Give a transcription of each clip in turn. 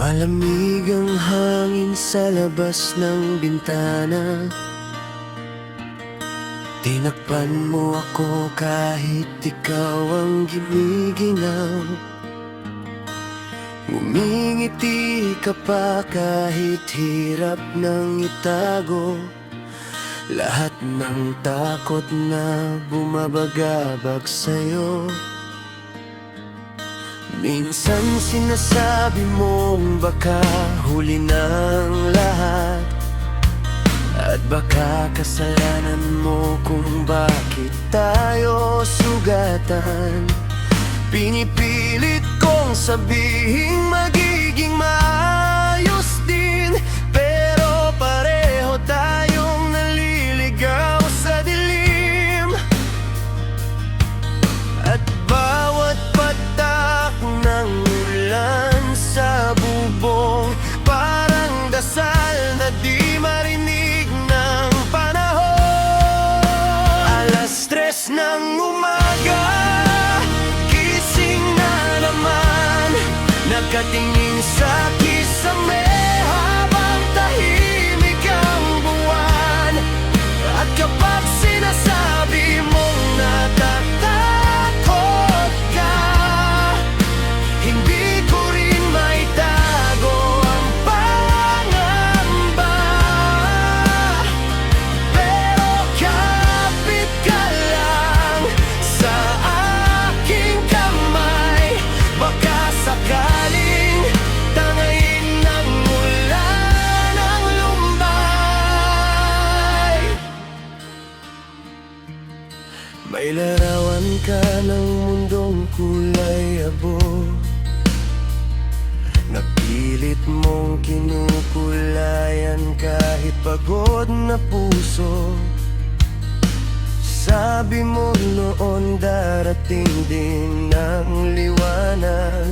Malamig ang hangin sa labas ng bintana. Tinakpan mo ako kahit ikaw ang giniginaw. Ngumingiti ka pa kahit hirap nang itago lahat ng takot na bumabagabag sa'yo. Minsan sinasabi mong baka huli ng lahat, at baka kasalanan mo kung bakit tayo sugatan. Pinipilit kong sabihing magiging maayos din, pero pareho tayong naliligaw sa dilim. At bawat patak ng ulan sa bubong parang dasal na di marinig ng panahon. Alas 3 ng umaga, gising na naman, nakatingin sa kisame habang tahimik ang buwan. At kapag sinasabi mong natatakot ka, hindi ko rin maitago ang pangamba. Pero kapit ka lang sa aking kamay, baka sakaling tangayin ng ulan ang lumbay. May larawan ka ng mundong kulay abo, napilit mong kinukulayan kahit pagod na puso. Sabi mo noon darating din ang liwanag,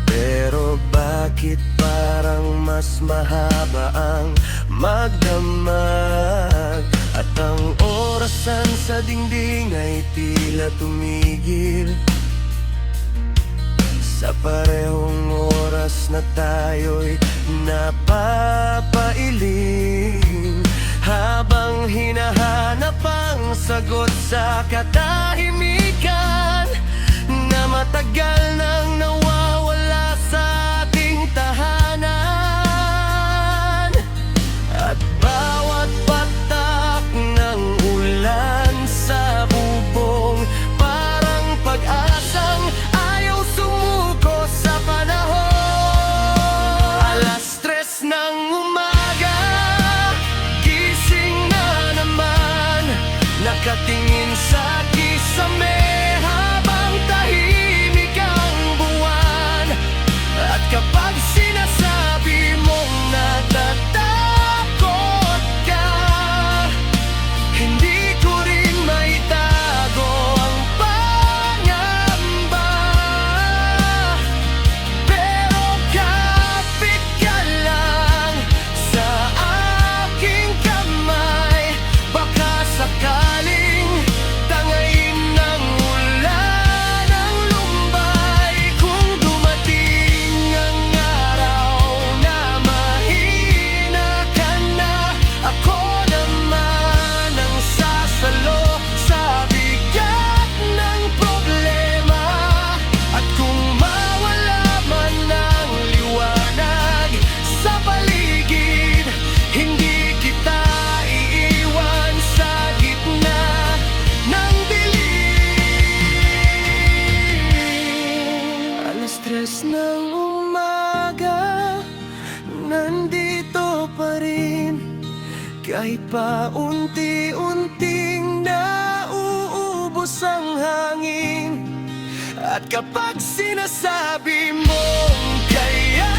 pero bakit parang mas mahaba ang magdamag? At ang orasan sa dingding ay tila tumigil sa parehong oras na tayo'y napapailing, habang hinahanap ang sagot sa katahimikan na matagal nang nawawala sa ating tahanan. At bawat patak ng ulan sa bubong parang pag-asang ayaw sumuko sa panahon. Alas 3 ng umaga, gising na naman, nakatingin sa kisame habang tahimik ang buwan. At kapag sinasabi mong natatakot ka, hindi ko rin maitago ang pangamba. Pero kapit ka lang sa aking kamay, baka sakaling tangayin ng ulan ang lumbay. Kung dumating ang araw na mahina ka na, ako naman ang sasalo sa bigat ng problema. At kung mawala man ang liwanag sa paligid, hindi kita iiwan sa gitna ng dilim. Alas 3 ng umaga, nandito pa rin, kahit pa unti-unting nauubos ang hangin. At kapag sinasabi mong kaya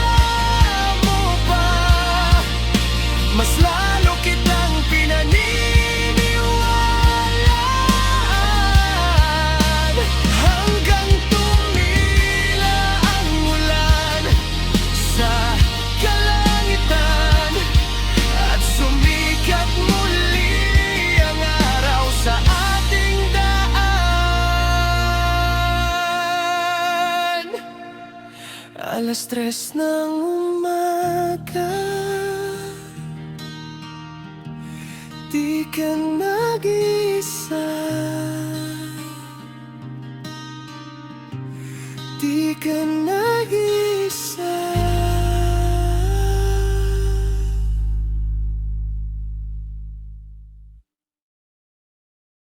mo pa, mas lalo kitang pinaniniwalaan, hanggang tumila ang ulan sa kalangitan at sumikat muli ang araw sa ating daan. Alas 3 ng umaga, ka, di ka nag-iisa, di ka